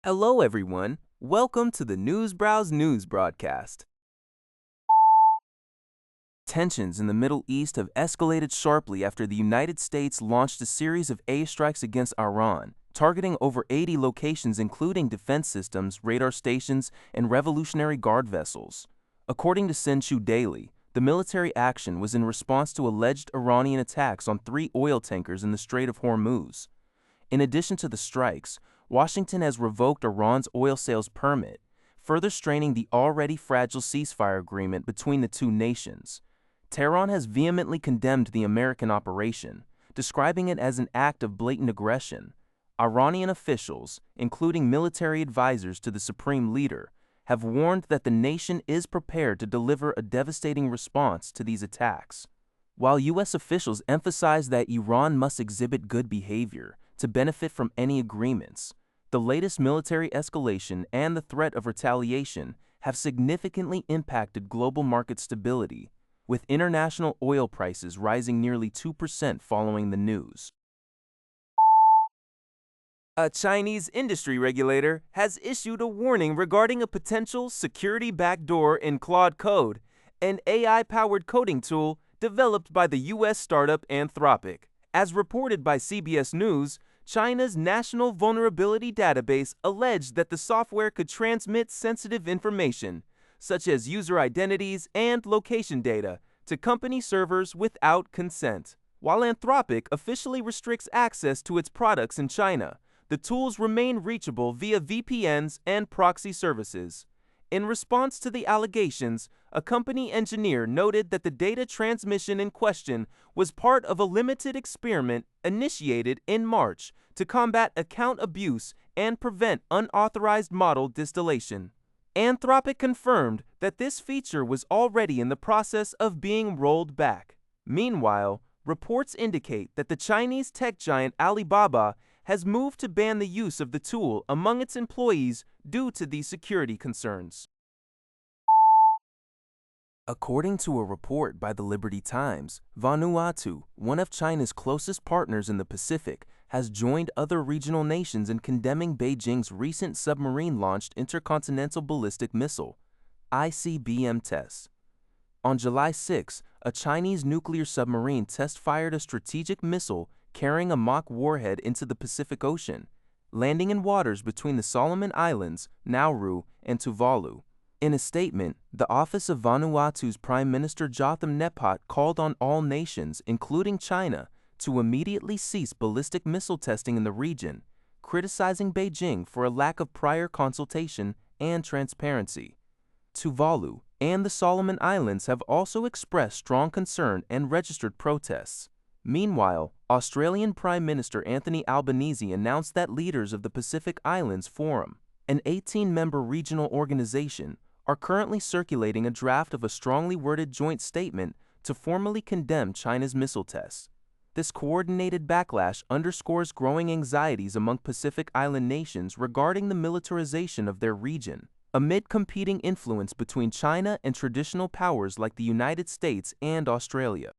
Hello, everyone. Welcome to the Newsbrowse News broadcast. Tensions in the Middle East have escalated sharply after the United States launched a series of airstrikes against Iran, targeting over 80 locations including defense systems, radar stations, and Revolutionary Guard vessels. According to Sinchu Daily, the military action was in response to alleged Iranian attacks on 3 oil tankers in the Strait of Hormuz. In addition to the strikes, Washington has revoked Iran's oil sales permit, further straining the already fragile ceasefire agreement between the two nations. Tehran has vehemently condemned the American operation, describing it as an act of blatant aggression. Iranian officials, including military advisors to the supreme leader, have warned that the nation is prepared to deliver a devastating response to these attacks. While U.S. officials emphasize that Iran must exhibit good behavior to benefit from any agreements, the latest military escalation and the threat of retaliation have significantly impacted global market stability, with international oil prices rising nearly 2% following the news. A Chinese industry regulator has issued a warning regarding a potential security backdoor in Claude Code, an AI-powered coding tool developed by the U.S. startup Anthropic. As reported by CBS News, China's National Vulnerability Database alleged that the software could transmit sensitive information, such as user identities and location data, to company servers without consent. While Anthropic officially restricts access to its products in China, the tools remain reachable via VPNs and proxy services. In response to the allegations, a company engineer noted that the data transmission in question was part of a limited experiment initiated in March to combat account abuse and prevent unauthorized model distillation. Anthropic confirmed that this feature was already in the process of being rolled back. Meanwhile, reports indicate that the Chinese tech giant Alibaba has moved to ban the use of the tool among its employees due to these security concerns. According to a report by the Liberty Times, Vanuatu, one of China's closest partners in the Pacific, has joined other regional nations in condemning Beijing's recent submarine-launched intercontinental ballistic missile (ICBM) tests. On July 6, a Chinese nuclear submarine test-fired a strategic missile carrying a mock warhead into the Pacific Ocean, landing in waters between the Solomon Islands, Nauru, and Tuvalu. In a statement, the office of Vanuatu's Prime Minister Jotham Nepot called on all nations, including China, to immediately cease ballistic missile testing in the region, criticizing Beijing for a lack of prior consultation and transparency. Tuvalu and the Solomon Islands have also expressed strong concern and registered protests. Meanwhile, Australian Prime Minister Anthony Albanese announced that leaders of the Pacific Islands Forum, an 18-member regional organization, are currently circulating a draft of a strongly worded joint statement to formally condemn China's missile tests. This coordinated backlash underscores growing anxieties among Pacific Island nations regarding the militarization of their region, amid competing influence between China and traditional powers like the United States and Australia.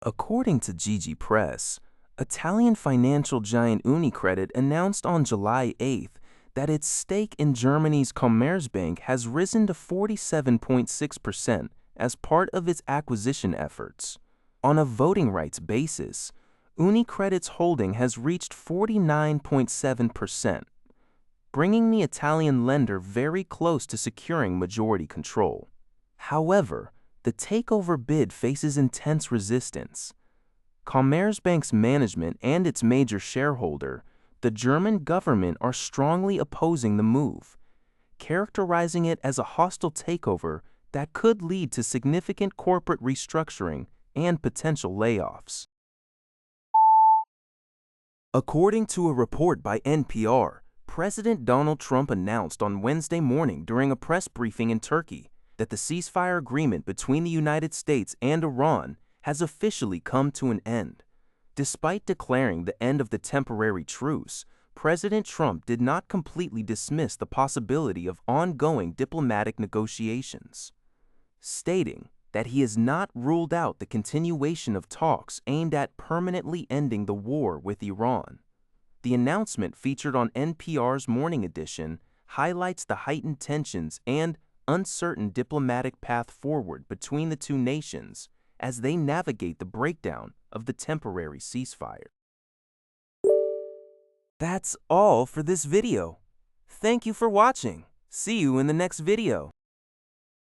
According to Gigi Press, Italian financial giant UniCredit announced on July 8th that its stake in Germany's Commerzbank has risen to 47.6% as part of its acquisition efforts. On a voting rights basis, UniCredit's holding has reached 49.7%, bringing the Italian lender very close to securing majority control. However, the takeover bid faces intense resistance. Commerzbank's management and its major shareholder, the German government, are strongly opposing the move, characterizing it as a hostile takeover that could lead to significant corporate restructuring and potential layoffs. According to a report by NPR, President Donald Trump announced on Wednesday morning during a press briefing in Turkey that the ceasefire agreement between the United States and Iran has officially come to an end. Despite declaring the end of the temporary truce, President Trump did not completely dismiss the possibility of ongoing diplomatic negotiations, stating that he has not ruled out the continuation of talks aimed at permanently ending the war with Iran. The announcement, featured on NPR's Morning Edition, highlights the heightened tensions and uncertain diplomatic path forward between the two nations as they navigate the breakdown of the temporary ceasefire. That's all for this video. Thank you for watching. See you in the next video.